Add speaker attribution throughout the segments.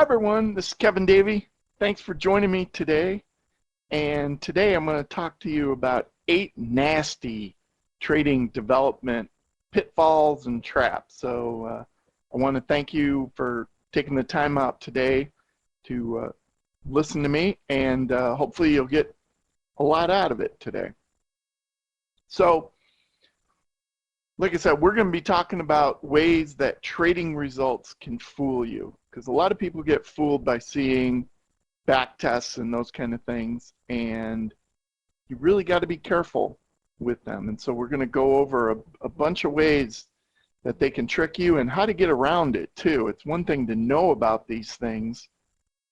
Speaker 1: everyone, this is Kevin Davey. Thanks for joining me today. And today I'm going to talk to you about 8 nasty trading development pitfalls and traps. So I want to thank you for taking the time out today to listen to me, and hopefully you'll get a lot out of it today. So, like I said, we're going to be talking about ways that trading results can fool you, because a lot of people get fooled by seeing backtests and those kind of things, and you really got to be careful with them. And so we're going to go over a bunch of ways that they can trick you and how to get around it too. It's one thing to know about these things,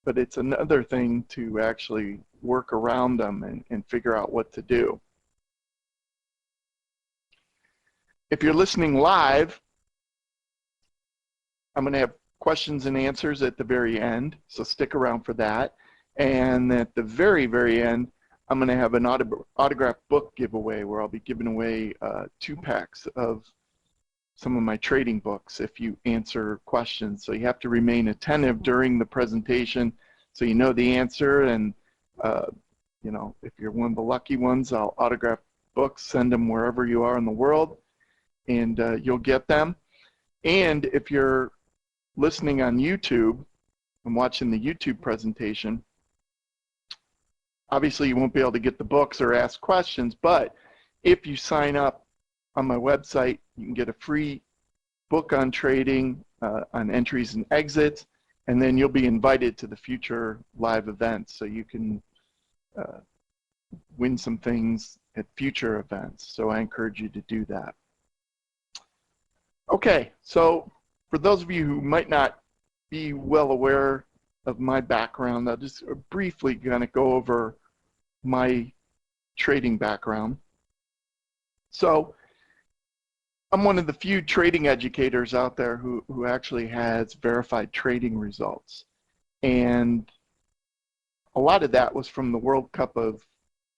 Speaker 1: but it's another thing to actually work around them and figure out what to do. If you're listening live, I'm going to have questions and answers at the very end, so stick around for that. And at the very, very end, I'm going to have an autographed book giveaway where I'll be giving away 2 packs of some of my trading books if you answer questions. So you have to remain attentive during the presentation so you know the answer. And you know, if you're one of the lucky ones, I'll autograph books, send them wherever you are in the world, and you'll get them. And if you're listening on YouTube and watching the YouTube presentation, obviously you won't be able to get the books or ask questions, but if you sign up on my website, you can get a free book on trading, on entries and exits, and then you'll be invited to the future live events, so you can win some things at future events. So I encourage you to do that. Okay, so for those of you who might not be well aware of my background, I'll just briefly kind of go over my trading background. So I'm one of the few trading educators out there who actually has verified trading results. And a lot of that was from the World Cup of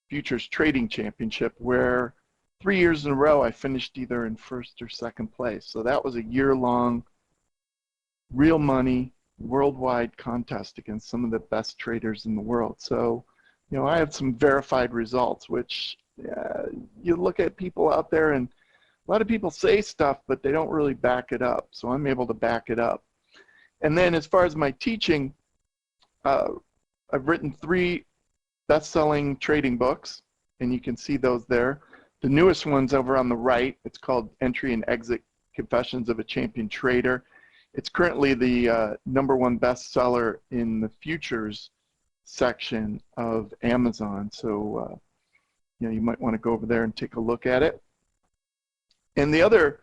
Speaker 1: Futures Trading Championship, where 3 years in a row I finished either in first or second place. So that was a year-long, real money, worldwide contest against some of the best traders in the world. So, you know, I have some verified results, which you look at people out there and a lot of people say stuff, but they don't really back it up. So I'm able to back it up. And then as far as my teaching, I've written 3 best-selling trading books, and you can see those there. The newest one's over on the right. It's called Entry and Exit Confessions of a Champion Trader. It's currently the #1 bestseller in the futures section of Amazon. So you know, you might want to go over there and take a look at it. And the other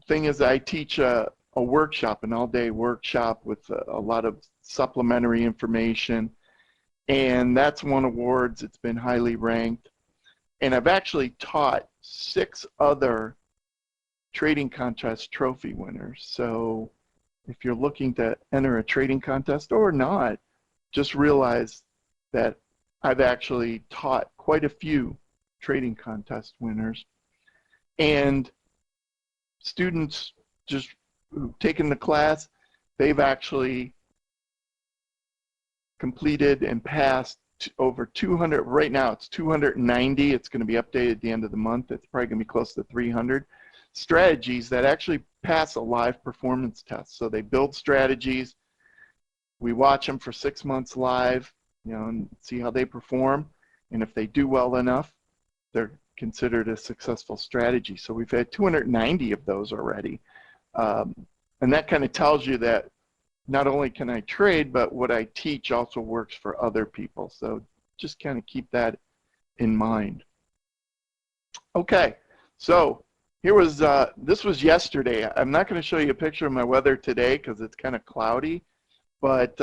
Speaker 1: thing is I teach a workshop, an all-day workshop with a lot of supplementary information, and that's won awards. It's been highly ranked. And I've actually taught 6 other trading contest trophy winners. So if you're looking to enter a trading contest or not, just realize that I've actually taught quite a few trading contest winners. And students just who've taken the class, they've actually completed and passed over 200, right now it's 290, it's going to be updated at the end of the month, it's probably going to be close to 300 strategies that actually pass a live performance test. So they build strategies, we watch them for 6 months live, you know, and see how they perform, and if they do well enough, they're considered a successful strategy. So we've had 290 of those already, and that kind of tells you that not only can I trade, but what I teach also works for other people. So just kind of keep that in mind. Okay, so here was, this was yesterday. I'm not going to show you a picture of my weather today because it's kind of cloudy, but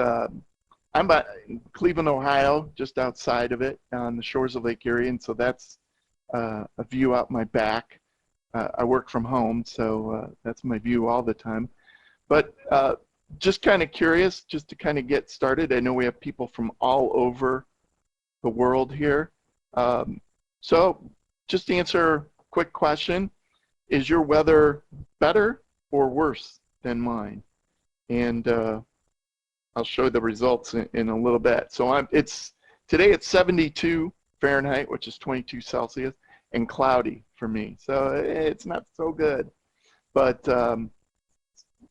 Speaker 1: I'm in Cleveland, Ohio, just outside of it on the shores of Lake Erie, and so that's a view out my back. I work from home, so that's my view all the time. But just kind of curious, just to kind of get started. I know we have people from all over the world here. So just to answer a quick question, is your weather better or worse than mine? And I'll show the results in a little bit. So today it's 72 Fahrenheit, which is 22 Celsius, and cloudy for me. So it's not so good. But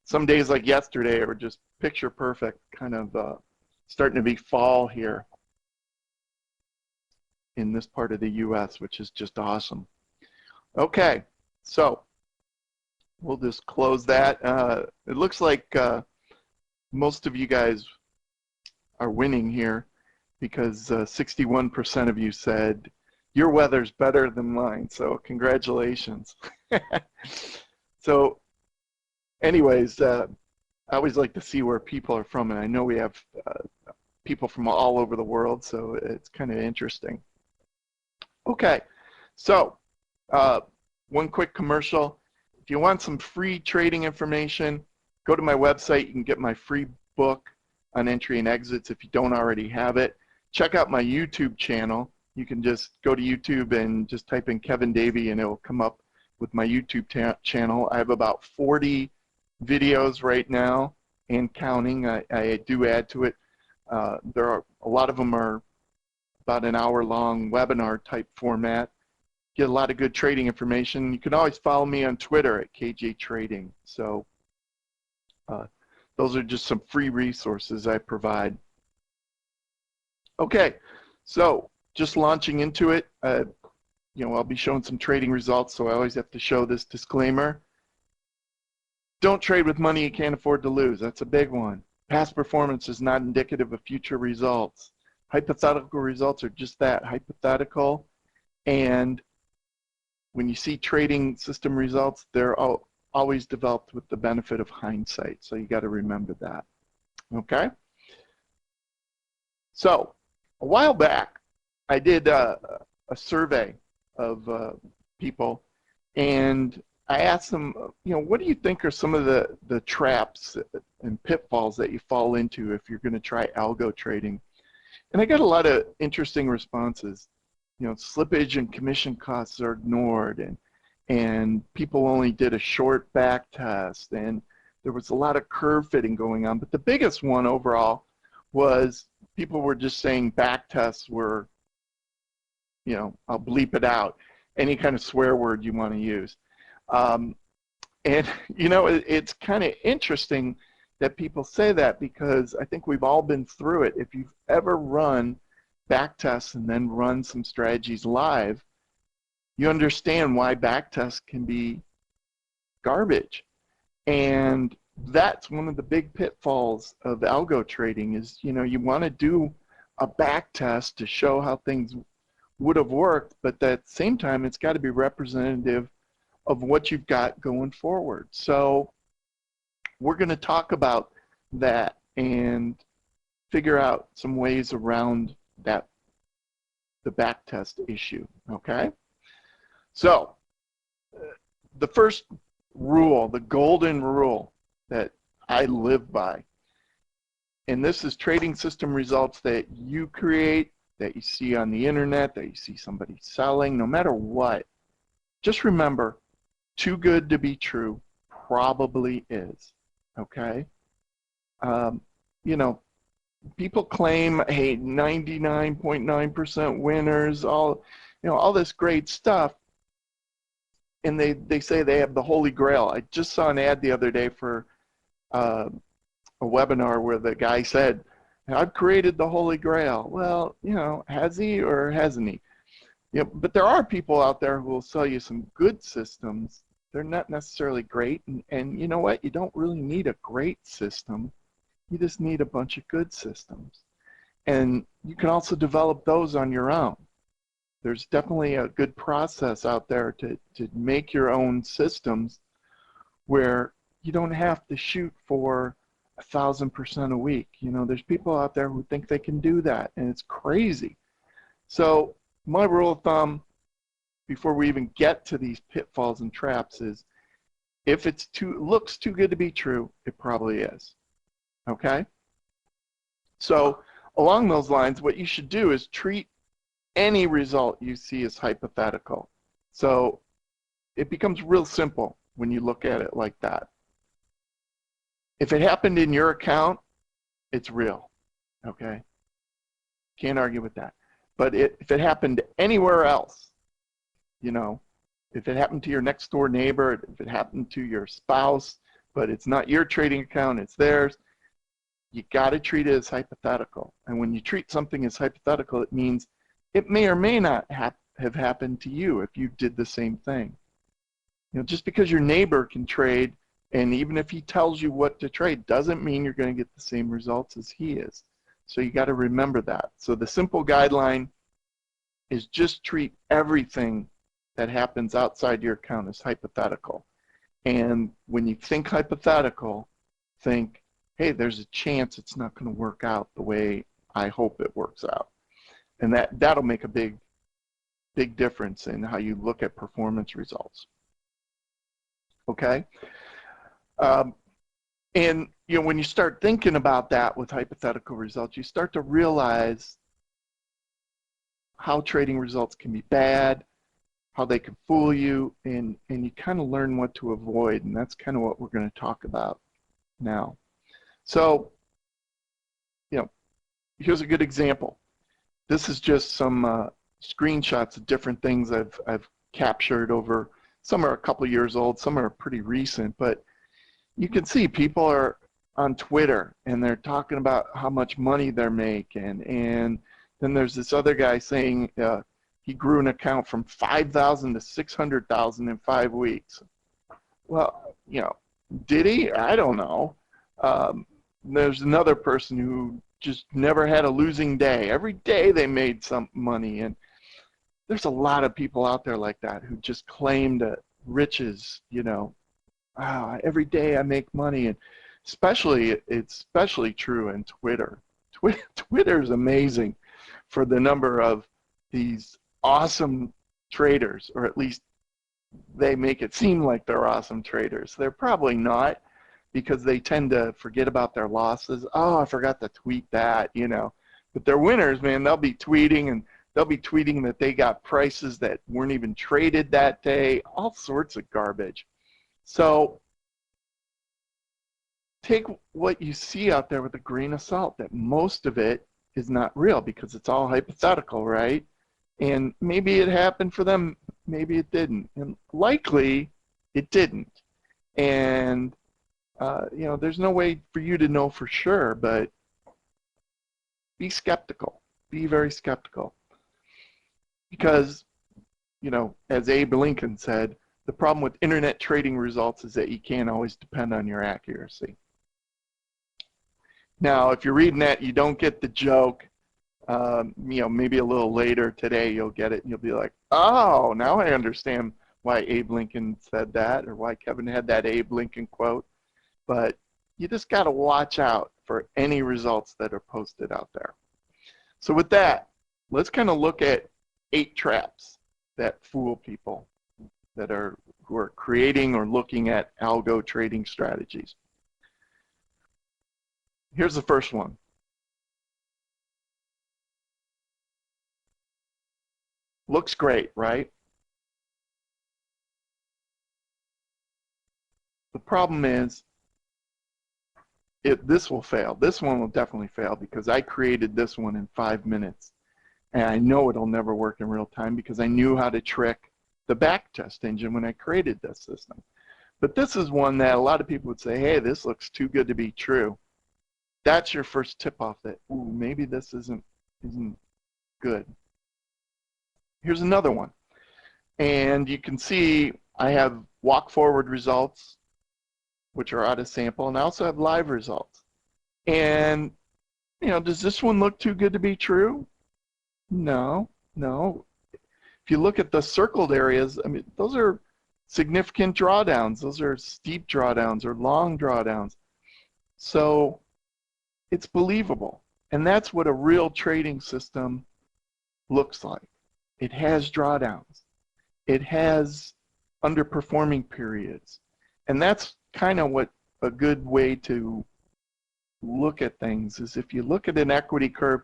Speaker 1: some days like yesterday are just picture perfect, kind of starting to be fall here in this part of the US, which is just awesome. Okay, so we'll just close that. It looks like most of you guys are winning here because 61% of you said your weather's better than mine, so congratulations. So anyways, I always like to see where people are from, and I know we have people from all over the world, so it's kind of interesting. Okay, so one quick commercial. If you want some free trading information, go to my website. You can get my free book on entry and exits if you don't already have it. Check out my YouTube channel. You can just go to YouTube and just type in Kevin Davey and it will come up with my YouTube channel. I have about 40 videos right now and counting. I do add to it. There are a lot of them are about an hour-long webinar type format. Get a lot of good trading information. You can always follow me on Twitter at KJ Trading. So those are just some free resources I provide. Okay, so just launching into it. You know, I'll be showing some trading results, so I always have to show this disclaimer. Don't trade with money you can't afford to lose. That's a big one. Past performance is not indicative of future results. Hypothetical results are just that, hypothetical. And when you see trading system results, they're always developed with the benefit of hindsight. So you got to remember that. Okay? So a while back, I did a survey of people, and I asked them, you know, what do you think are some of the traps and pitfalls that you fall into if you're going to try algo trading? And I got a lot of interesting responses. You know, slippage and commission costs are ignored, and people only did a short back test, and there was a lot of curve fitting going on. But the biggest one overall was people were just saying back tests were, you know, I'll bleep it out, any kind of swear word you want to use. And, you know, it's kind of interesting that people say that because I think we've all been through it. If you've ever run back tests and then run some strategies live, you understand why back tests can be garbage. And that's one of the big pitfalls of algo trading is, you know, you want to do a back test to show how things would have worked, but at the same time, it's got to be representative of what you've got going forward. So we're going to talk about that and figure out some ways around that, the back test issue, okay? So the first rule, the golden rule that I live by, and this is trading system results that you create, that you see on the internet, that you see somebody selling, no matter what, just remember, too good to be true probably is, okay? You know, people claim, hey, 99.9% winners, all, you know, all this great stuff, and they say they have the Holy Grail. I just saw an ad the other day for a webinar where the guy said, I've created the Holy Grail. Well, you know, has he or hasn't he? You know, but there are people out there who will sell you some good systems. They're not necessarily great, and you know what? You don't really need a great system. You just need a bunch of good systems. And you can also develop those on your own. There's definitely a good process out there to make your own systems where you don't have to shoot for 1,000% a week. You know, there's people out there who think they can do that, and it's crazy. So my rule of thumb, before we even get to these pitfalls and traps, is if it looks too good to be true, it probably is. Okay? So along those lines, what you should do is treat any result you see as hypothetical. So it becomes real simple when you look at it like that. If it happened in your account, it's real, okay? Can't argue with that. But if it happened anywhere else, you know, if it happened to your next door neighbor, if it happened to your spouse, but it's not your trading account, it's theirs, you got to treat it as hypothetical. And when you treat something as hypothetical, it means it may or may not have happened to you if you did the same thing. You know, just because your neighbor can trade, and even if he tells you what to trade, doesn't mean you're going to get the same results as he is. So you got to remember that. So the simple guideline is just treat everything that happens outside your account as hypothetical. And when you think hypothetical, think, hey, there's a chance it's not going to work out the way I hope it works out. And that'll make a big difference in how you look at performance results. Okay? And you know, when you start thinking about that with hypothetical results, you start to realize how trading results can be bad, how they can fool you, and you kind of learn what to avoid, and that's kind of what we're going to talk about now. So, you know, here's a good example. This is just some screenshots of different things I've captured over. Some are a couple years old, some are pretty recent, but you can see people are on Twitter and they're talking about how much money they're making, and then there's this other guy saying he grew an account from 5,000 to 600,000 in 5 weeks. Well, you know, did he? I don't know. There's another person who just never had a losing day. Every day they made some money, and there's a lot of people out there like that who just claim to riches, you know. Wow, every day I make money, and it's especially true in Twitter. Twitter is amazing for the number of these awesome traders, or at least they make it seem like they're awesome traders. They're probably not, because they tend to forget about their losses. Oh, I forgot to tweet that, you know. But they're winners, man. They'll be tweeting, and they'll be tweeting that they got prices that weren't even traded that day, all sorts of garbage. So take what you see out there with a grain of salt, that most of it is not real because it's all hypothetical, right? And maybe it happened for them, maybe it didn't. And likely it didn't. And, you know, there's no way for you to know for sure, but be skeptical. Be very skeptical. Because, you know, as Abe Lincoln said, the problem with internet trading results is that you can't always depend on your accuracy. Now, if you're reading that, you don't get the joke. You know, maybe a little later today you'll get it, and you'll be like, oh, now I understand why Abe Lincoln said that, or why Kevin had that Abe Lincoln quote. But you just got to watch out for any results that are posted out there. So with that, let's kind of look at 8 traps that fool people who are creating or looking at algo trading strategies. Here's the first one. Looks great, right? The problem is, this will fail. This one will definitely fail because I created this one in 5 minutes. And I know it'll never work in real time because I knew how to trick the backtest engine when I created this system. But this is one that a lot of people would say, hey, this looks too good to be true. That's your first tip off that, ooh, maybe this isn't good. Here's another one. And you can see I have walk forward results, which are out of sample, and I also have live results. And, you know, does this one look too good to be true? No, no. If you look at the circled areas, I mean, those are significant drawdowns. Those are steep drawdowns or long drawdowns. So it's believable. And that's what a real trading system looks like. It has drawdowns. It has underperforming periods. And that's kind of what a good way to look at things is if you look at an equity curve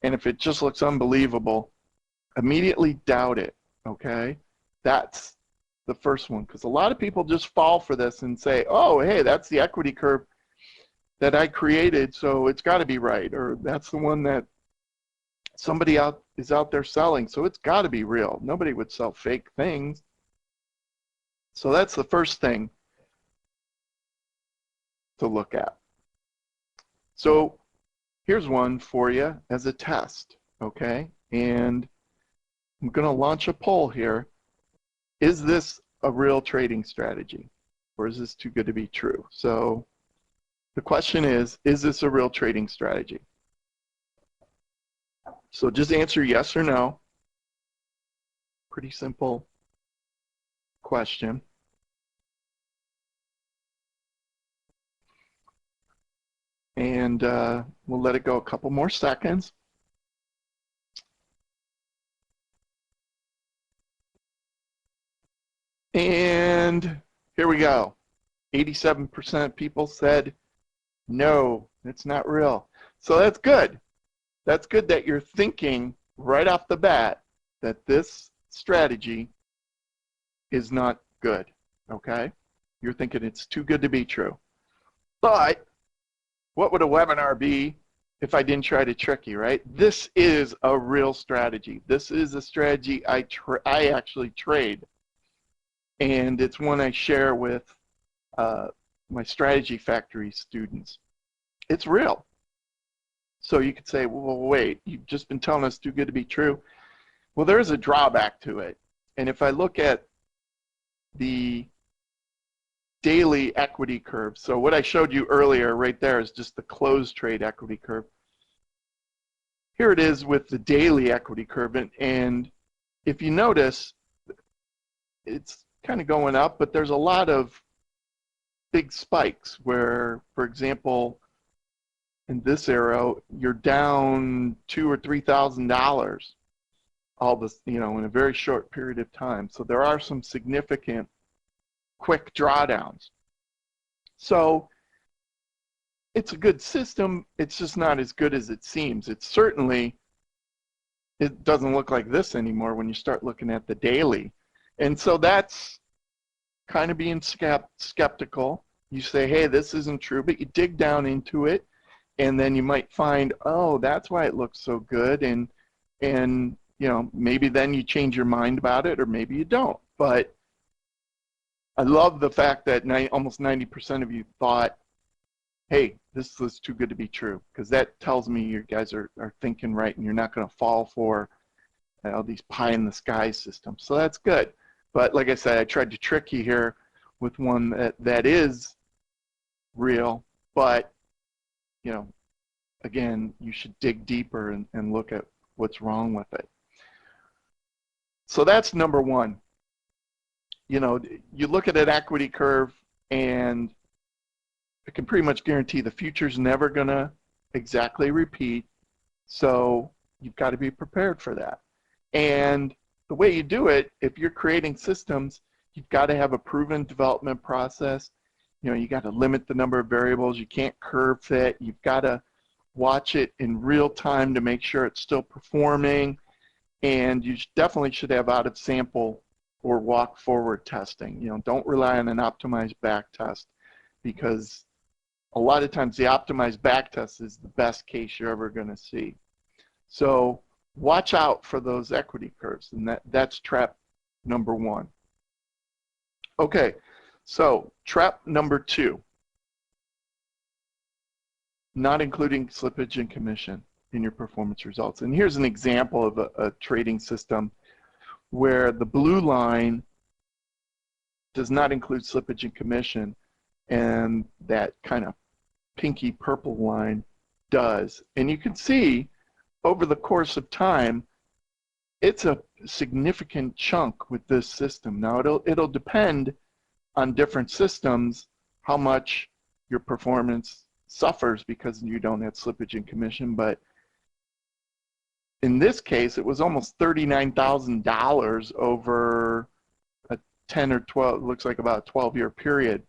Speaker 1: and if it just looks unbelievable, immediately doubt it, okay? That's the first one, because a lot of people just fall for this and say, oh, hey, that's the equity curve. that I created, so it's got to be right, or that's the one that somebody is out there selling, so it's got to be real. Nobody would sell fake things. So that's the first thing to look at. So here's one for you as a test, okay? And I'm going to launch a poll here. Is this a real trading strategy, or is this too good to be true? So the question is this a real trading strategy? So just answer yes or no. Pretty simple question. And we'll let it go a couple more seconds. And here we go. 87% of people said, no, it's not real. So that's good. That's good that you're thinking right off the bat that this strategy is not good, okay? You're thinking it's too good to be true. But what would a webinar be if I didn't try to trick you, right? This is a real strategy. This is a strategy I actually trade. And it's one I share with my Strategy Factory students. It's real. So you could say, well, wait, you've just been telling us too good to be true. Well, there's a drawback to it. And if I look at the daily equity curve, so what I showed you earlier right there is just the closed trade equity curve. Here it is with the daily equity curve. And if you notice, it's kind of going up, but there's a lot of big spikes where, for example, in this arrow, you're down $2,000 or $3,000 all this, in a very short period of time. So there are some significant quick drawdowns. So it's a good system. It's just not as good as it seems. It doesn't look like this anymore when you start looking at the daily. And so that's kind of being skeptical. You say, hey, this isn't true, but you dig down into it, and then you might find, oh, that's why it looks so good, and maybe then you change your mind about it, or maybe you don't. But I love the fact that almost 90% of you thought, hey, this was too good to be true, because that tells me you guys are thinking right, and you're not going to fall for these pie-in-the-sky systems. So that's good. But like I said, I tried to trick you here with one that is real, but again, you should dig deeper and look at what's wrong with it. So that's number one. You look at an equity curve, and I can pretty much guarantee the future's never going to exactly repeat, so you've got to be prepared for that. And the way you do it, if you're creating systems, you've got to have a proven development process. You got to limit the number of variables. You can't curve fit. You've got to watch it in real time to make sure it's still performing. And you definitely should have out of sample or walk forward testing. Don't rely on an optimized backtest, because a lot of times the optimized backtest is the best case you're ever going to see. So watch out for those equity curves, and that's trap number one. Okay, so trap number two, not including slippage and commission in your performance results. And here's an example of a trading system where the blue line does not include slippage and commission, and that kind of pinky purple line does. And you can see over the course of time, it's a significant chunk with this system. Now it'll depend on different systems how much your performance suffers because you don't have slippage and commission, but in this case, it was almost $39,000 over a 10 or 12, looks like about a 12-year period.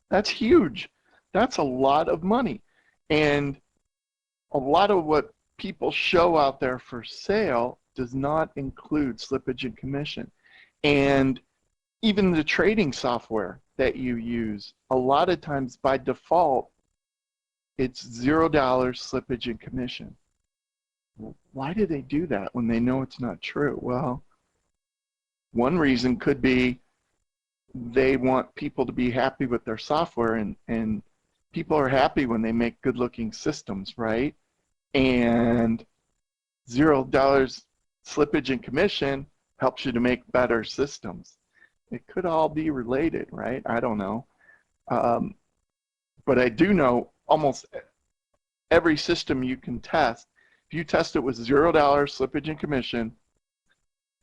Speaker 1: That's huge. That's a lot of money. And a lot of what people show out there for sale does not include slippage and commission. And even the trading software that you use, a lot of times by default, it's $0 slippage and commission. Why do they do that when they know it's not true? Well, one reason could be they want people to be happy with their software, and people are happy when they make good-looking systems, right? And $0 slippage and commission helps you to make better systems. It could all be related, right? I don't know. But I do know almost every system you can test, if you test it with $0 slippage and commission,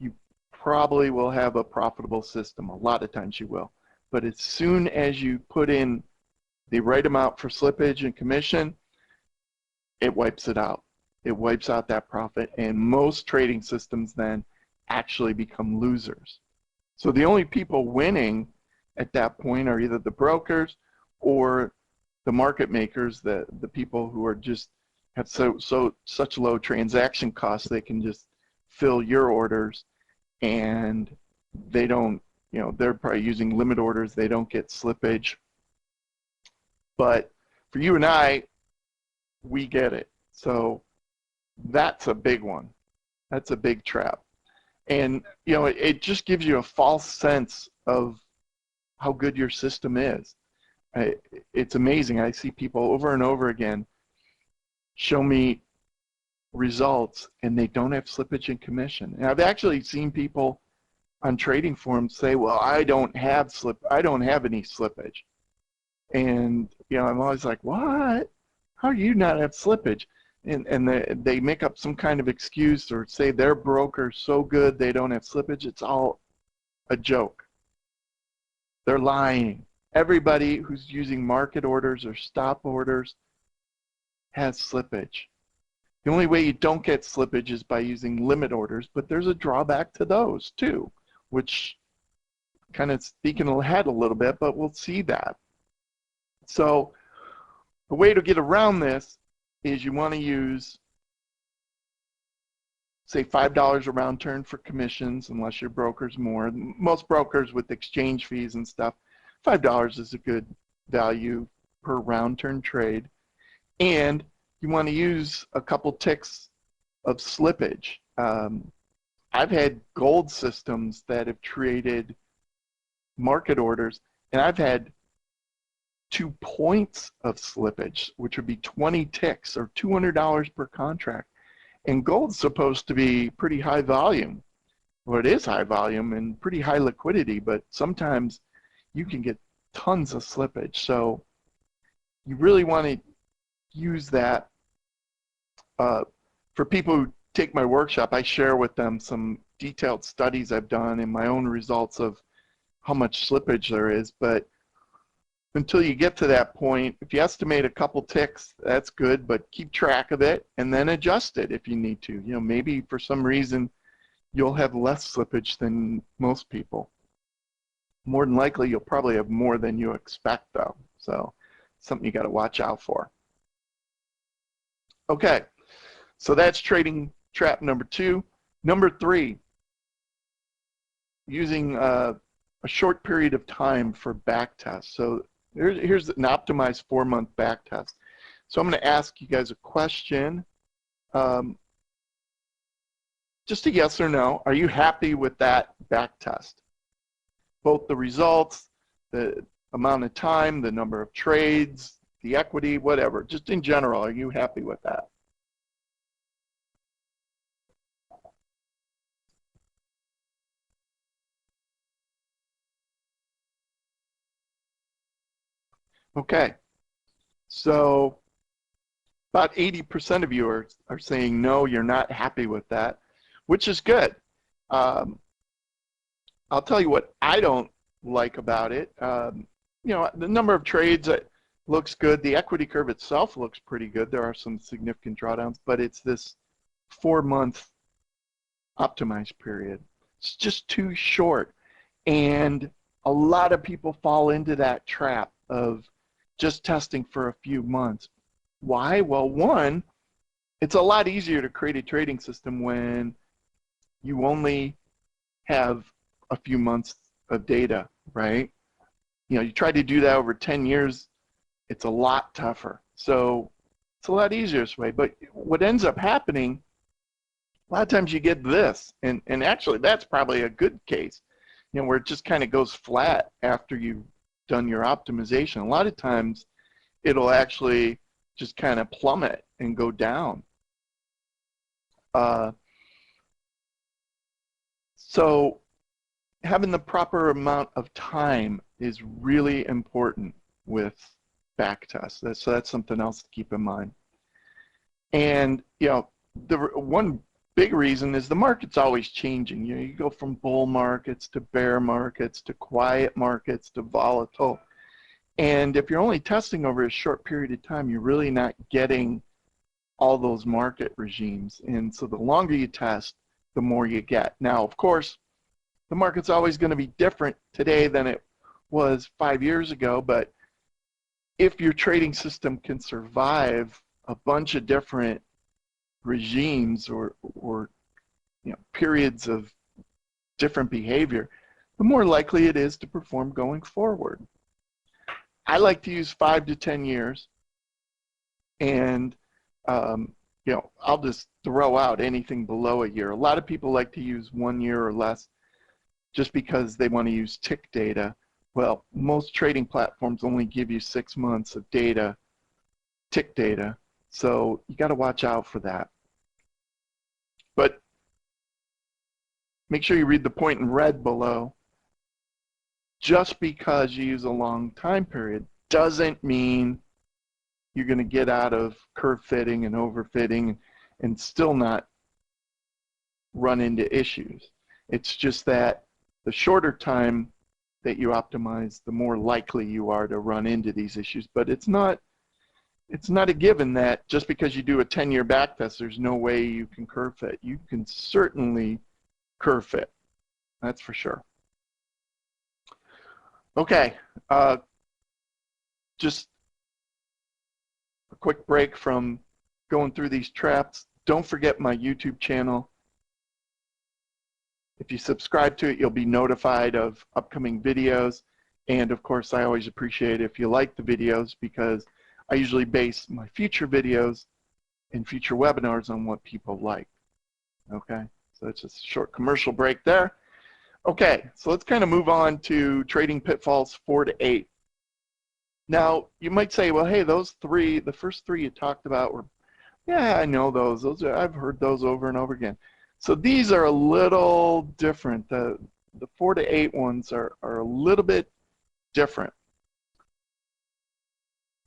Speaker 1: you probably will have a profitable system. A lot of times you will. But as soon as you put in the right amount for slippage and commission, it wipes it out. It wipes out that profit, and most trading systems then actually become losers. So the only people winning at that point are either the brokers or the market makers, the people who are just have such low transaction costs they can just fill your orders, and they don't, you know, they're probably using limit orders, they don't get slippage. But for you and I, we get it. So that's a big one. That's a big trap. And you know, it just gives you a false sense of how good your system is. It's amazing. I see people over and over again show me results and they don't have slippage and commission. And I've actually seen people on trading forums say, well, I don't have any slippage. And you know, I'm always like, what? How do you not have slippage? And they make up some kind of excuse or say their broker's so good they don't have slippage. It's all a joke. They're lying. Everybody who's using market orders or stop orders has slippage. The only way you don't get slippage is by using limit orders, but there's a drawback to those too, which kind of speaking ahead a little bit, but we'll see that. So the way to get around this is you want to use, say, $5 a round turn for commissions, unless your broker's more. Most brokers with exchange fees and stuff, $5 is a good value per round turn trade. And you want to use a couple ticks of slippage. I've had gold systems that have traded market orders, and I've had 2 points of slippage, which would be 20 ticks or $200 per contract. And gold's supposed to be pretty high volume. Well, it is high volume and pretty high liquidity, but sometimes you can get tons of slippage. So you really want to use that. For people who take my workshop, I share with them some detailed studies I've done and my own results of how much slippage there is. But until you get to that point, if you estimate a couple ticks, that's good, but keep track of it and then adjust it if you need to. You know, maybe for some reason you'll have less slippage than most people. More than likely, you'll probably have more than you expect though. So something you got to watch out for. Okay, so that's trading trap number 2. Number 3, using a short period of time for backtest. So here's an optimized 4-month backtest. So I'm going to ask you guys a question. Just a yes or no. Are you happy with that backtest? Both the results, the amount of time, the number of trades, the equity, whatever. Just in general, are you happy with that? Okay, so about 80% of you are saying no, you're not happy with that, which is good. I'll tell you what I don't like about it. You know, the number of trades looks good. The equity curve itself looks pretty good. There are some significant drawdowns, but it's this 4-month optimized period. It's just too short. And a lot of people fall into that trap of just testing for a few months. Why? Well, one, it's a lot easier to create a trading system when you only have a few months of data, right? You know, you try to do that over 10 years, it's a lot tougher. So it's a lot easier this way. But what ends up happening, a lot of times you get this, and actually that's probably a good case, you know, where it just kind of goes flat after you've done your optimization. A lot of times it'll actually just kind of plummet and go down. So having the proper amount of time is really important with backtests. So that's something else to keep in mind. And you know, the one big reason is the market's always changing. You know, you go from bull markets to bear markets to quiet markets to volatile. And if you're only testing over a short period of time, you're really not getting all those market regimes. And so the longer you test, the more you get. Now, of course, the market's always going to be different today than it was 5 years ago, but if your trading system can survive a bunch of different regimes or you know, periods of different behavior, the more likely it is to perform going forward. I like to use 5 to 10 years, and you know, I'll just throw out anything below a year. A lot of people like to use 1 year or less just because they want to use tick data. Well, most trading platforms only give you 6 months of data, tick data, so you got to watch out for that. But make sure you read the point in red below. Just because you use a long time period doesn't mean you're going to get out of curve fitting and overfitting and still not run into issues. It's just that the shorter time that you optimize, the more likely you are to run into these issues. But it's not a given that just because you do a 10-year backtest, there's no way you can curve fit. You can certainly curve fit. That's for sure. Okay, just a quick break from going through these traps. Don't forget my YouTube channel. If you subscribe to it, you'll be notified of upcoming videos. And of course, I always appreciate if you like the videos, because I usually base my future videos and future webinars on what people like. Okay, so it's just a short commercial break there. Okay, so let's kind of move on to trading pitfalls 4 to 8. Now, you might say, well, hey, those three, the first three you talked about were, yeah, I know those. I've heard those over and over again. So these are a little different. The 4 to 8 ones are a little bit different.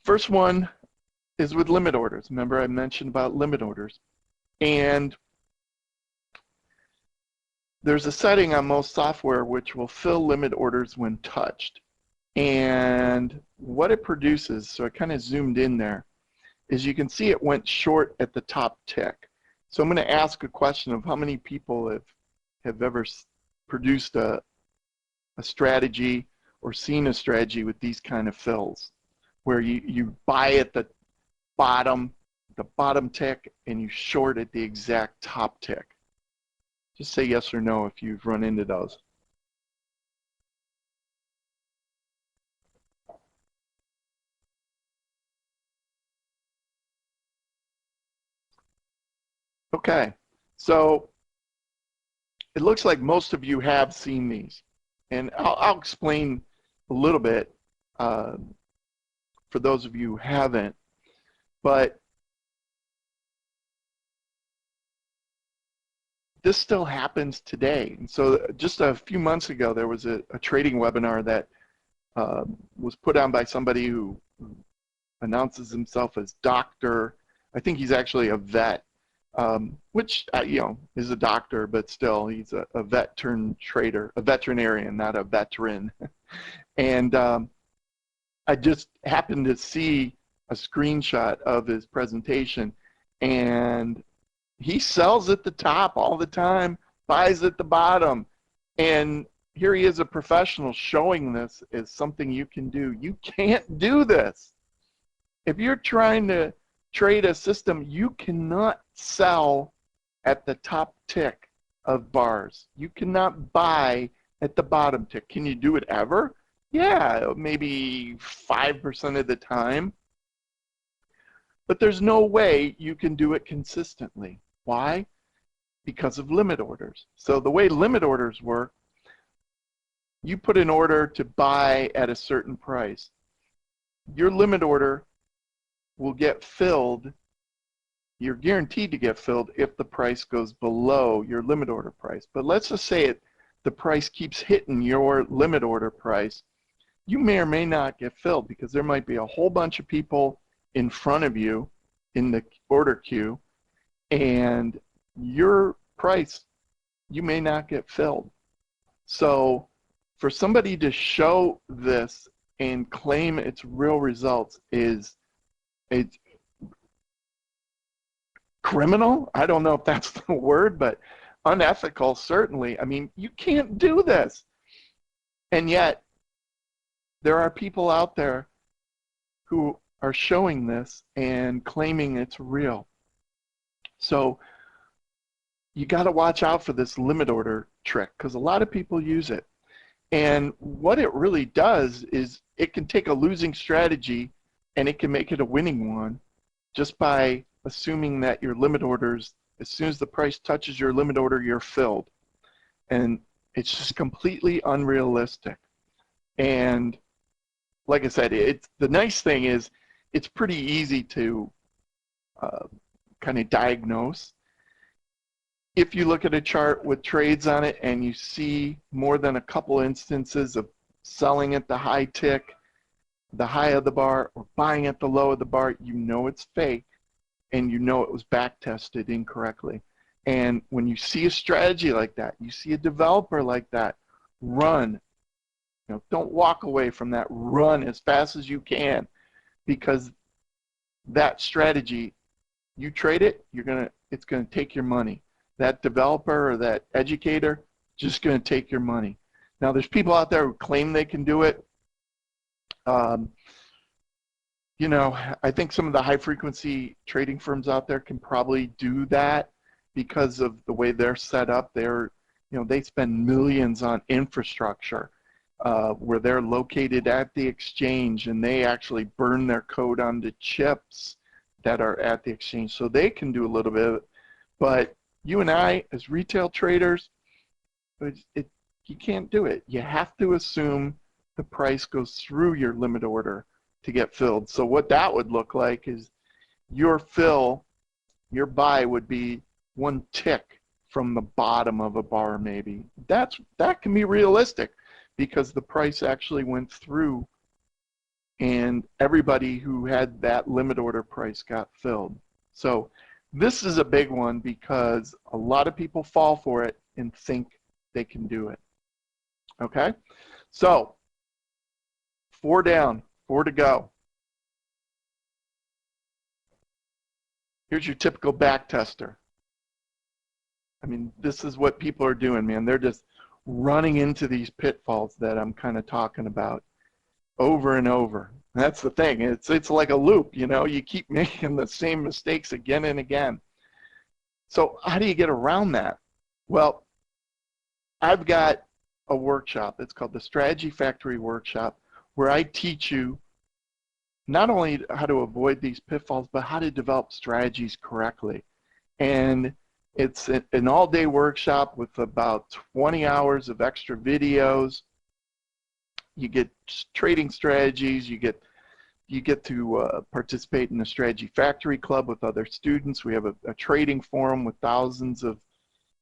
Speaker 1: First one is with limit orders. Remember I mentioned about limit orders. And there's a setting on most software which will fill limit orders when touched. And what it produces, so I kind of zoomed in there, is you can see it went short at the top tick. So I'm going to ask a question of how many people have ever produced a strategy or seen a strategy with these kind of fills, where you buy at the bottom tick and you short at the exact top tick. Just say yes or no if you've run into those. Okay, so it looks like most of you have seen these, and I'll explain a little bit for those of you who haven't, but this still happens today. And so just a few months ago, there was a trading webinar that was put on by somebody who announces himself as Dr. I think he's actually a vet, which, you know, is a doctor, but still he's a vet turned trader, a veterinarian, not a veteran. And I just happened to see a screenshot of his presentation, and he sells at the top all the time, buys at the bottom. And here he is, a professional, showing this as something you can do. You can't do this. If you're trying to trade a system, you cannot sell at the top tick of bars. You cannot buy at the bottom tick. Can you do it ever? Yeah, maybe 5% of the time. but there's no way you can do it consistently. Why? Because of limit orders. So the way limit orders work, you put an order to buy at a certain price. Your limit order will get filled. You're guaranteed to get filled if the price goes below your limit order price. But let's just say the price keeps hitting your limit order price. You may or may not get filled because there might be a whole bunch of people in front of you in the order queue, and your price, you may not get filled. So for somebody to show this and claim its real results is it's criminal. I don't know if that's the word, but unethical, certainly. I mean, you can't do this. And yet, there are people out there who are showing this and claiming it's real. So you got to watch out for this limit order trick because a lot of people use it. And what it really does is it can take a losing strategy and it can make it a winning one just by assuming that your limit orders, as soon as the price touches your limit order, you're filled. And it's just completely unrealistic. And like I said, the nice thing is it's pretty easy to kind of diagnose. If you look at a chart with trades on it and you see more than a couple instances of selling at the high tick, the high of the bar, or buying at the low of the bar, you know it's fake and you know it was back tested incorrectly. And when you see a strategy like that, you see a developer like that, run. You know, don't walk away from that. Run as fast as you can, because that strategy, you trade it, it's gonna take your money. That developer or that educator just going to take your money. Now, there's people out there who claim they can do it. You know, I think some of the high-frequency trading firms out there can probably do that because of the way they're set up. They spend millions on infrastructure where they're located at the exchange, and they actually burn their code onto chips that are at the exchange, so they can do a little bit of it. But you and I, as retail traders, you can't do it. You have to assume the price goes through your limit order to get filled. So what that would look like is your buy would be one tick from the bottom of a bar maybe. That can be realistic because the price actually went through and everybody who had that limit order price got filled. So this is a big one because a lot of people fall for it and think they can do it. Okay? So, 4 down, 4 to go. Here's your typical back tester. I mean, this is what people are doing, man. They're just running into these pitfalls that I'm kind of talking about over and over. That's the thing. It's like a loop, you know. You keep making the same mistakes again and again. So how do you get around that? Well, I've got a workshop. It's called the Strategy Factory Workshop, where I teach you not only how to avoid these pitfalls, but how to develop strategies correctly. And it's an all-day workshop with about 20 hours of extra videos. You get trading strategies. You get to participate in the Strategy Factory Club with other students. We have a trading forum with thousands of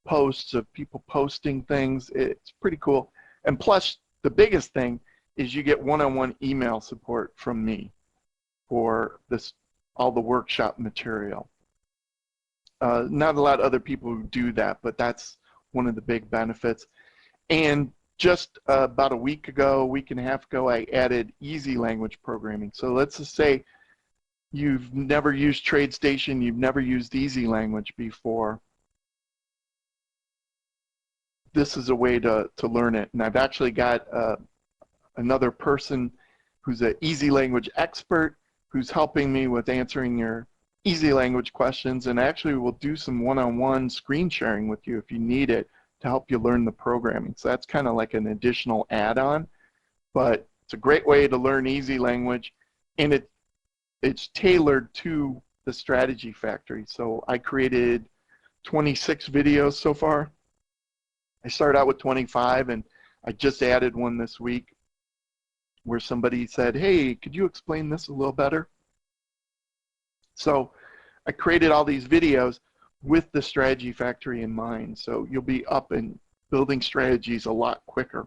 Speaker 1: posts of people posting things. It's pretty cool. And plus, the biggest thing is you get one-on-one email support from me for all the workshop material. Not a lot of other people who do that, but that's one of the big benefits. And just about a week and a half ago, I added easy language programming. So let's just say you've never used Tradestation, you've never used easy language before. This is a way to learn it. And I've actually got another person who's an easy language expert who's helping me with answering your easy language questions, and actually we'll do some one-on-one screen sharing with you if you need it to help you learn the programming. So that's kind of like an additional add-on, but it's a great way to learn easy language, and it's tailored to the strategy factory. So I created 26 videos so far. I started out with 25, and I just added one this week where somebody said, hey, could you explain this a little better? So I created all these videos with the strategy factory in mind. So you'll be up and building strategies a lot quicker.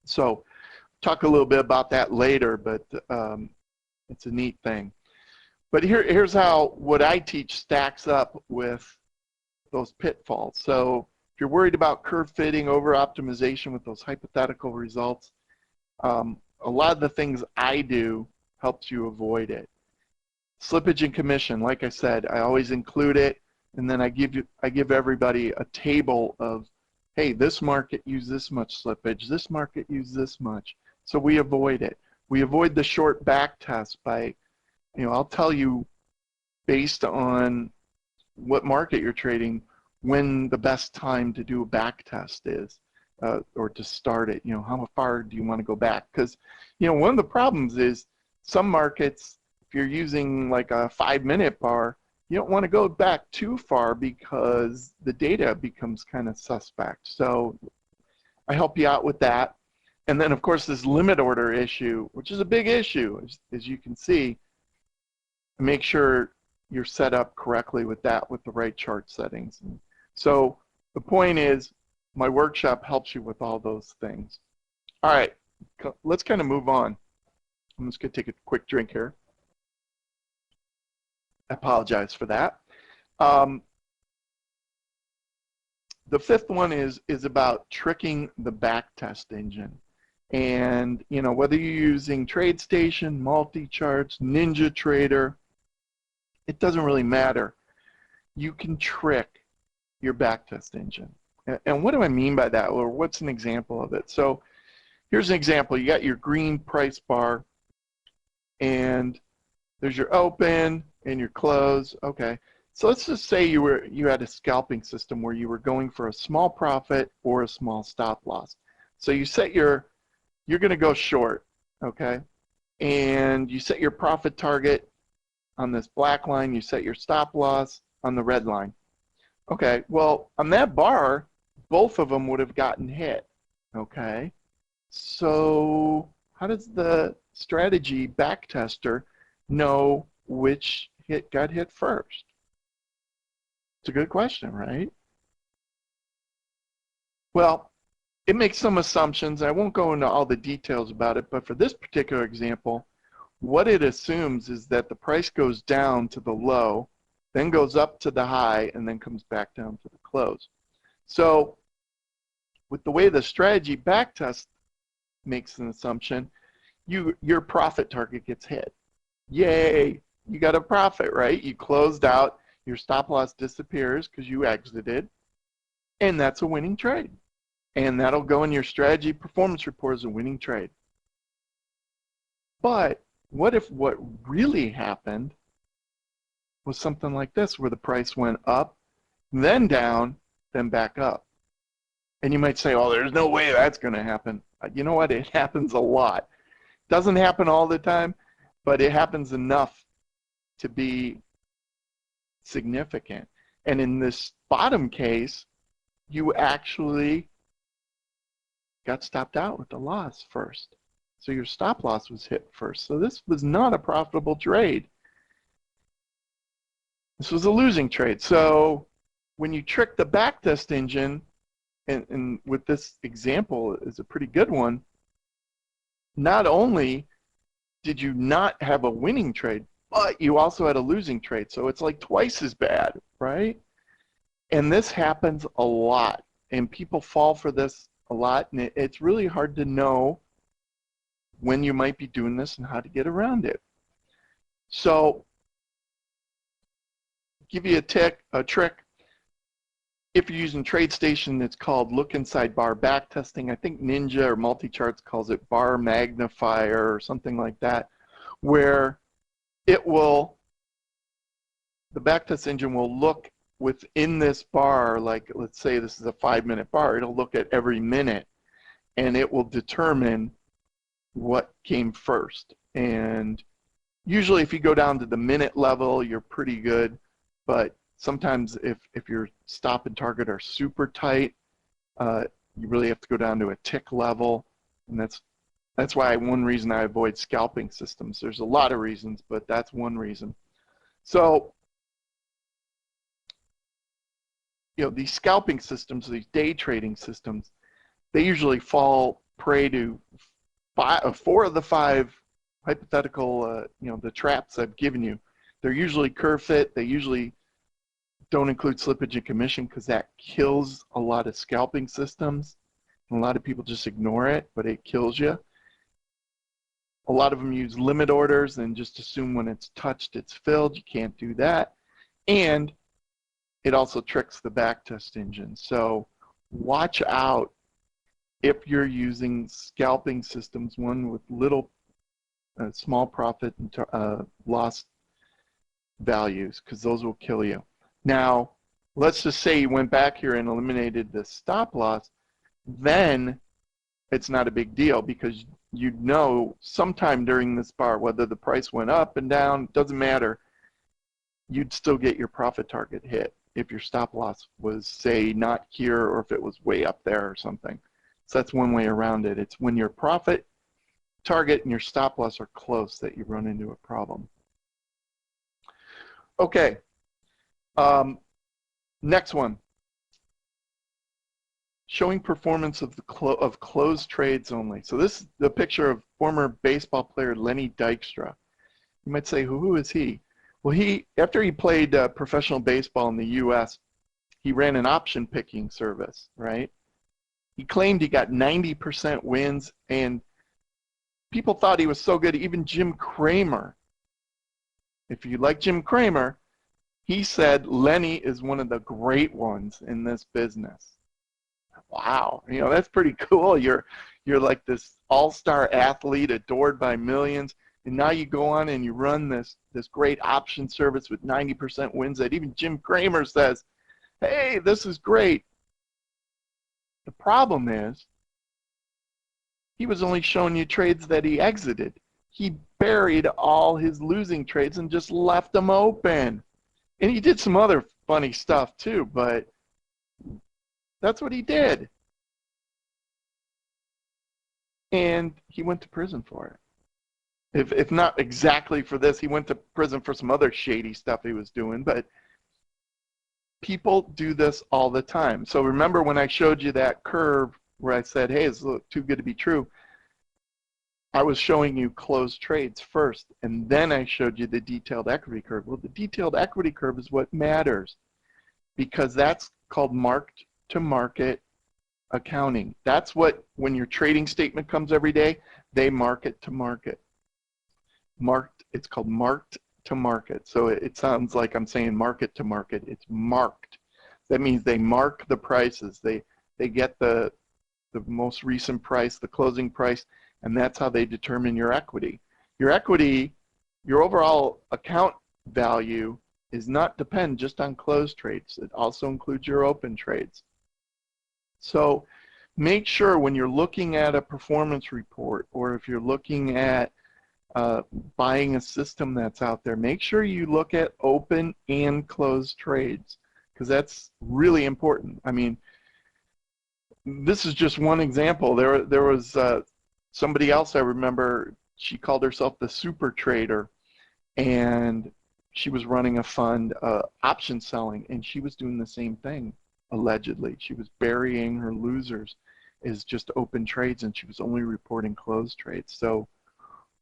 Speaker 1: So talk a little bit about that later, but it's a neat thing. But here's how what I teach stacks up with those pitfalls. So if you're worried about curve fitting, over optimization with those hypothetical results, a lot of the things I do helps you avoid it. Slippage and commission, like I said, I always include it, and then I give everybody a table of, hey, this market used this much slippage, this market used this much. So we avoid it. We avoid the short back test by, I'll tell you based on what market you're trading when the best time to do a back test is, or to start it. How far do you want to go back? Because one of the problems is some markets, if you're using like a 5-minute bar, you don't want to go back too far because the data becomes kind of suspect. So I help you out with that. And then of course this limit order issue, which is a big issue, as you can see. Make sure you're set up correctly with that, with the right chart settings. So the point is, my workshop helps you with all those things. All right, let's kind of move on. I'm just going to take a quick drink here. I apologize for that. The fifth one is about tricking the backtest engine. And whether you're using Tradestation, Monte charts, Ninja Trader, it doesn't really matter. You can trick your backtest engine. And what do I mean by that? Or what's an example of it? So here's an example. You got your green price bar, and there's your open and your close. Okay. So let's just say you had a scalping system where you were going for a small profit or a small stop loss. So you set you're going to go short, okay? And you set your profit target on this black line, you set your stop loss on the red line. Okay, well, on that bar, both of them would have gotten hit, okay? So how does the strategy backtester know which hit got hit first? It's a good question, right? Well, it makes some assumptions. I won't go into all the details about it, but for this particular example, what it assumes is that the price goes down to the low, then goes up to the high, and then comes back down to the close. So with the way the strategy backtest makes an assumption, your profit target gets hit. Yay, you got a profit, right? You closed out, your stop loss disappears because you exited, and that's a winning trade. And that'll go in your strategy performance report as a winning trade. But what if what really happened was something like this, where the price went up, then down, then back up? And you might say, oh, there's no way that's going to happen. You know what? It happens a lot. Doesn't happen all the time, but it happens enough to be significant. And in this bottom case, you actually got stopped out with the loss first. So your stop loss was hit first. So this was not a profitable trade. This was a losing trade. So when you trick the backtest engine, and with this example is a pretty good one, not only did you not have a winning trade, but you also had a losing trade. So it's like twice as bad, right? And this happens a lot, and people fall for this a lot, and it's really hard to know when you might be doing this and how to get around it. So give you a trick. If you're using Tradestation, it's called look inside bar backtesting. I think Ninja or Multicharts calls it bar magnifier or something like that, where it will, the backtest engine will look within this bar, like let's say this is a 5-minute bar, it'll look at every minute and it will determine what came first. And Usually if you go down to the minute level, you're pretty good, but sometimes if your stop and target are super tight, you really have to go down to a tick level, and that's why one reason I avoid scalping systems. There's a lot of reasons, but that's one reason. So, you know, these scalping systems, these day trading systems, they usually fall prey to 4 of the 5 hypothetical, you know, the traps I've given you. They're usually curve fit. They usually don't include slippage and commission because that kills a lot of scalping systems. And a lot of people just ignore it, but it kills you. A lot of them use limit orders and just assume when it's touched, it's filled. You can't do that. And it also tricks the backtest engine. So watch out if you're using scalping systems, one with little small profit and loss values, because those will kill you. Now, let's just say you went back here and eliminated the stop loss, then it's not a big deal because you'd know sometime during this bar, whether the price went up and down, doesn't matter, you'd still get your profit target hit if your stop loss was, say, not here or if it was way up there or something. So that's one way around it. It's when your profit target and your stop loss are close that you run into a problem. Okay, next one. Showing performance of closed trades only. So this is the picture of former baseball player Lenny Dykstra. You might say, who is he? Well, after he played professional baseball in the U.S., he ran an option picking service, right? He claimed he got 90% wins, and people thought he was so good. Even Jim Cramer, if you like Jim Cramer, he said Lenny is one of the great ones in this business. Wow, you know, that's pretty cool. You're like this all-star athlete adored by millions, and now you go on and you run this great option service with 90% wins that even Jim Cramer says, hey, this is great. The problem is he was only showing you trades that he exited. He buried all his losing trades and just left them open. And he did some other funny stuff too, but that's what he did. And he went to prison for it. If not exactly for this, he went to prison for some other shady stuff he was doing, but people do this all the time. So remember when I showed you that curve where I said, hey, it's too good to be true, I was showing you closed trades first, and then I showed you the detailed equity curve. Well, the detailed equity curve is what matters because that's called marked to market accounting. That's what, when your trading statement comes every day, they mark it to market. It's called marked to market. So it sounds like I'm saying market to market. It's marked. That means they mark the prices. They get the most recent price, the closing price, and that's how they determine your equity. Your equity, your overall account value is not depend just on closed trades. It also includes your open trades. So make sure when you're looking at a performance report or if you're looking at buying a system that's out there, make sure you look at open and closed trades because that's really important. I mean, this is just one example. There was somebody else I remember, she called herself the super trader, and she was running a fund, option selling, and she was doing the same thing, allegedly. She was burying her losers as just open trades, and she was only reporting closed trades. So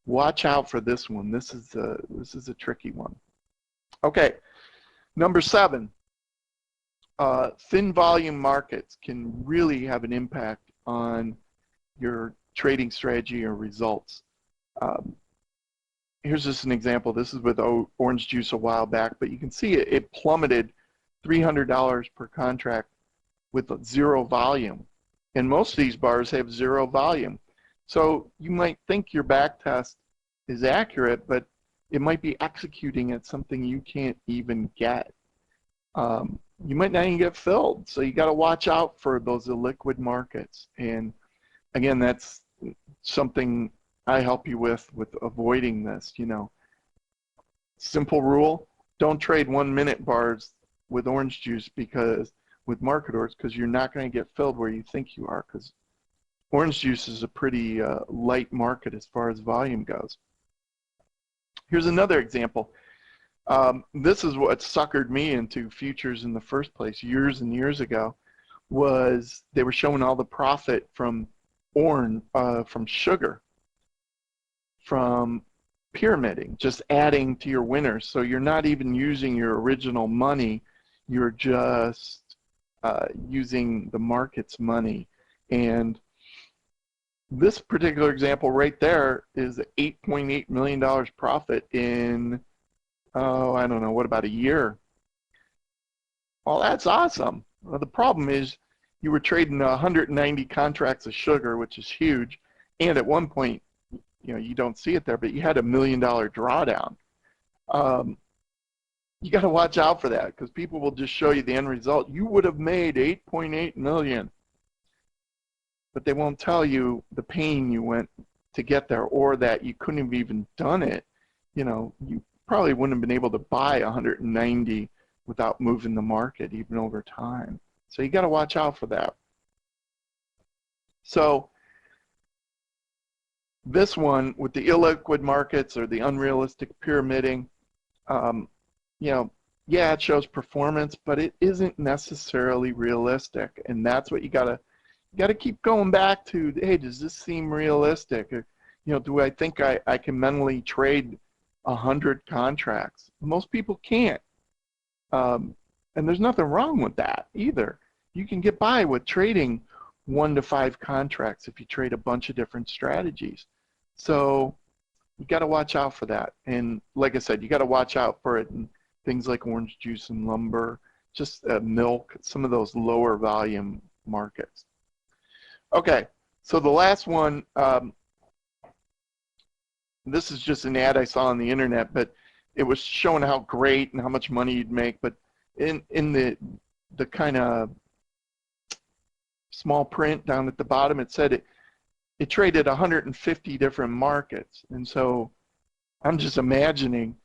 Speaker 1: watch out for this one. This is a tricky one. Okay, number 7. Thin volume markets can really have an impact on your trading strategy or results. Here's just an example. This is with orange juice a while back, but you can see it plummeted $300 per contract with 0 volume. And most of these bars have 0 volume. So you might think your back test is accurate, but it might be executing at something you can't even get. You might not even get filled. So you got to watch out for those illiquid markets. And again, that's something I help you with avoiding this. You know, Simple rule, don't trade 1 minute bars with orange juice with market orders, because you're not going to get filled where you think you are, because orange juice is a pretty light market as far as volume goes. Here's another example. This is what suckered me into futures in the first place years and years ago. Was they were showing all the profit from from sugar, from pyramiding, just adding to your winners. So you're not even using your original money, you're just using the market's money. And this particular example right there is $8.8 million profit in, oh, I don't know, what, about a year? Well, that's awesome. Well, the problem is you were trading 190 contracts of sugar, which is huge, and at one point, you know, you don't see it there, but you had $1 million drawdown. You got to watch out for that, because people will just show you the end result. You would have made $8.8 million, but they won't tell you the pain you went to get there, or that you couldn't have even done it. You know, you probably wouldn't have been able to buy 190 without moving the market even over time. So you got to watch out for that. So this one with the illiquid markets or the unrealistic pyramiding, you know, yeah, it shows performance, but it isn't necessarily realistic, and that's what you gotta keep going back to. Hey, does this seem realistic? Or, you know, do I think I can mentally trade 100 contracts? Most people can't. And there's nothing wrong with that either. You can get by with trading 1 to 5 contracts if you trade a bunch of different strategies. So you got to watch out for that. And like I said, you got to watch out for it in things like orange juice and lumber, just milk, some of those lower volume markets. Okay, so the last one, this is just an ad I saw on the internet, but it was showing how great and how much money you'd make, but in the kind of small print down at the bottom, it said it traded 150 different markets. And so I'm just imagining,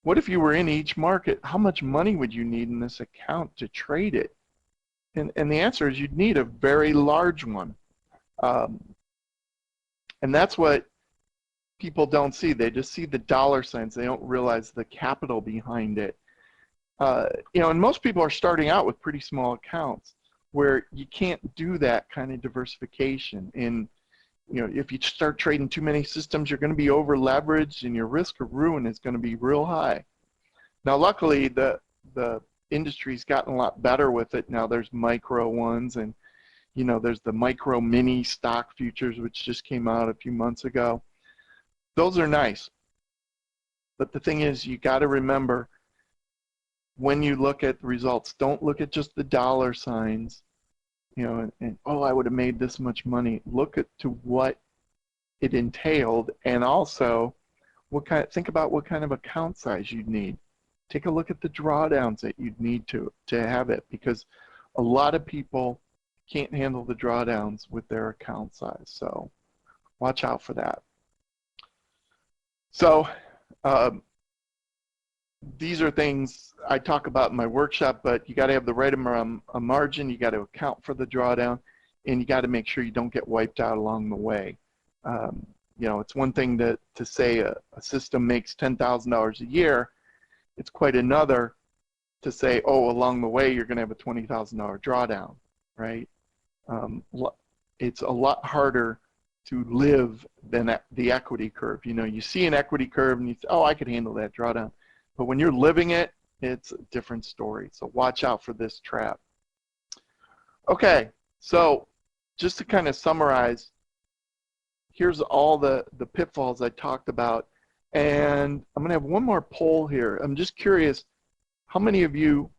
Speaker 1: what if you were in each market? How much money would you need in this account to trade it? And the answer is you'd need a very large one. And that's what people don't see. They just see the dollar signs. They don't realize the capital behind it. You know, and most people are starting out with pretty small accounts where you can't do that kind of diversification. And, you know, if you start trading too many systems, you're going to be over leveraged, and your risk of ruin is going to be real high. Now, luckily, the industry's gotten a lot better with it. Now there's micro ones, and, you know, there's the micro mini stock futures, which just came out a few months ago. Those are nice. But the thing is, you got to remember, when you look at the results, don't look at just the dollar signs, you know, and oh, I would have made this much money. Look to what it entailed, and also think about what kind of account size you'd need. Take a look at the drawdowns that you'd need to have it, because a lot of people can't handle the drawdowns with their account size. So watch out for that. So these are things I talk about in my workshop, but you got to have the right amount of margin, you got to account for the drawdown, and you got to make sure you don't get wiped out along the way. You know, it's one thing to say a system makes $10,000 a year. It's quite another to say, oh, along the way you're going to have a $20,000 drawdown, right? It's a lot harder to live than the equity curve. You know, you see an equity curve and you say, oh, I could handle that drawdown. But when you're living it, it's a different story. So watch out for this trap. Okay, so just to kind of summarize, here's all the pitfalls I talked about. And I'm going to have one more poll here. I'm just curious, how many of you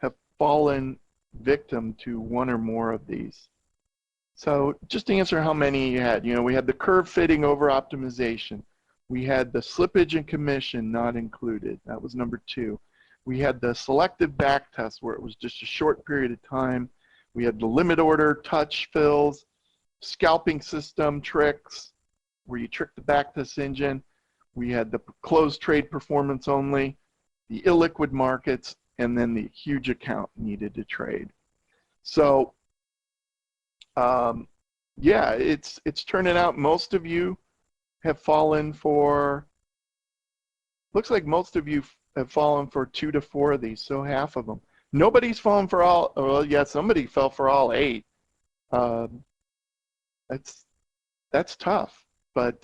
Speaker 1: have fallen victim to one or more of these? So just to answer how many you had. You know, we had the curve fitting over optimization. We had the slippage and commission not included. That was number 2. We had the selective backtest where it was just a short period of time. We had the limit order, touch fills, scalping system tricks where you trick the backtest engine. We had the closed trade performance only, the illiquid markets, and then the huge account needed to trade. So yeah, it's turning out most of you have fallen for, looks like most of you have fallen for 2 to 4 of these, so half of them. Nobody's fallen for all, well, yeah, somebody fell for all 8. That's tough, but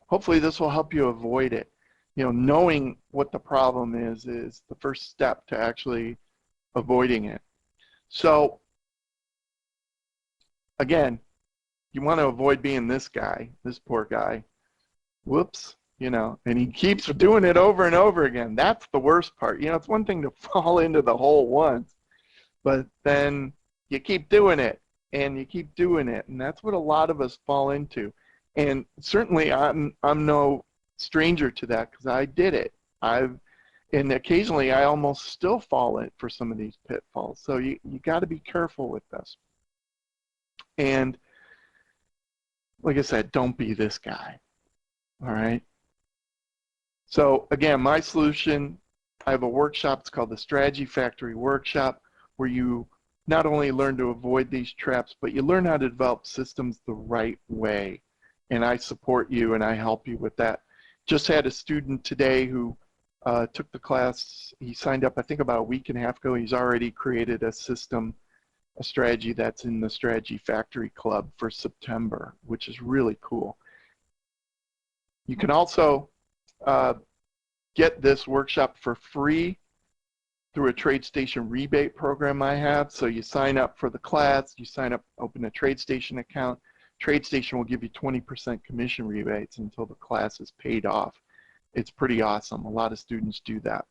Speaker 1: hopefully this will help you avoid it. You know, knowing what the problem is the first step to actually avoiding it. So again, you want to avoid being this guy, this poor guy. Whoops, you know, and he keeps doing it over and over again. That's the worst part. You know, it's one thing to fall into the hole once, but then you keep doing it and you keep doing it, and that's what a lot of us fall into. And certainly I'm no stranger to that, because I did it. And occasionally I almost still fall in for some of these pitfalls. So you got to be careful with this. And like I said, don't be this guy. All right. So again, my solution, I have a workshop. It's called the Strategy Factory Workshop, where you not only learn to avoid these traps, but you learn how to develop systems the right way. And I support you and I help you with that. Just had a student today who took the class. He signed up, I think, about a week and a half ago. He's already created a system, a strategy that's in the Strategy Factory Club for September, which is really cool. You can also get this workshop for free through a Tradestation rebate program I have. So you sign up for the class, you sign up, open a Tradestation account. Tradestation will give you 20% commission rebates until the class is paid off. It's pretty awesome. A lot of students do that.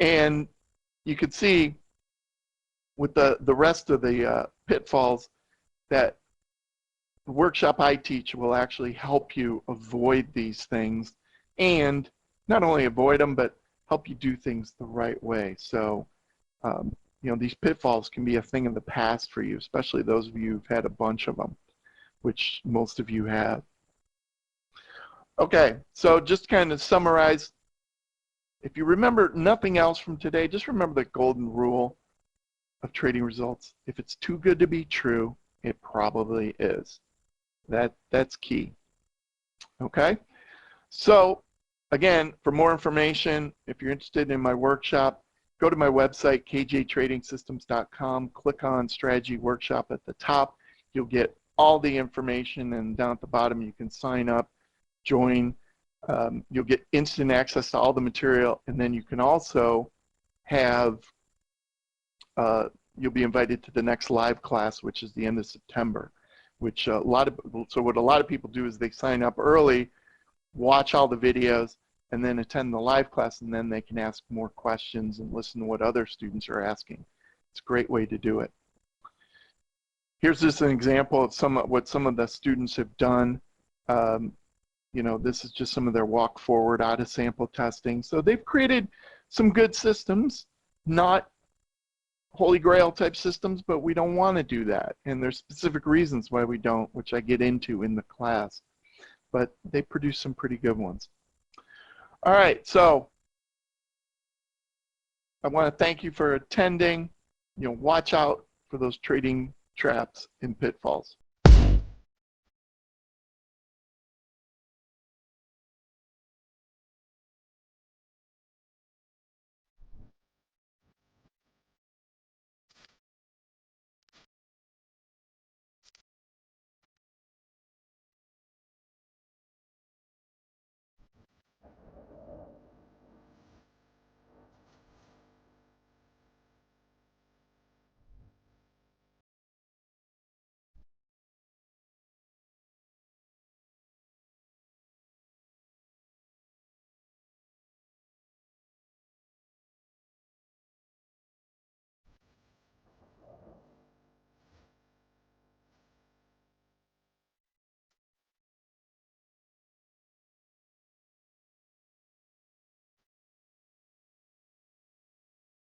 Speaker 1: And you can see with the rest of the pitfalls that the workshop I teach will actually help you avoid these things, and not only avoid them, but help you do things the right way. So, you know, these pitfalls can be a thing of the past for you, especially those of you who've had a bunch of them, which most of you have. Okay, so just kind of summarize. If you remember nothing else from today, just remember the golden rule of trading results. If it's too good to be true, it probably is. That's key. Okay, so again, for more information, if you're interested in my workshop, go to my website, kjtradingsystems.com, click on Strategy Workshop at the top. You'll get all the information, and down at the bottom you can sign up, join. You'll get instant access to all the material, and then you can also have, you'll be invited to the next live class, which is the end of September, which so what a lot of people do is they sign up early, watch all the videos, and then attend the live class, and then they can ask more questions and listen to what other students are asking. It's a great way to do it. Here's just an example of what some of the students have done. You know, this is just some of their walk forward out of sample testing. So they've created some good systems, not holy grail type systems, but we don't want to do that. And there's specific reasons why we don't, which I get into in the class. But they produce some pretty good ones. All right, so I want to thank you for attending. You know, watch out for those trading traps and pitfalls.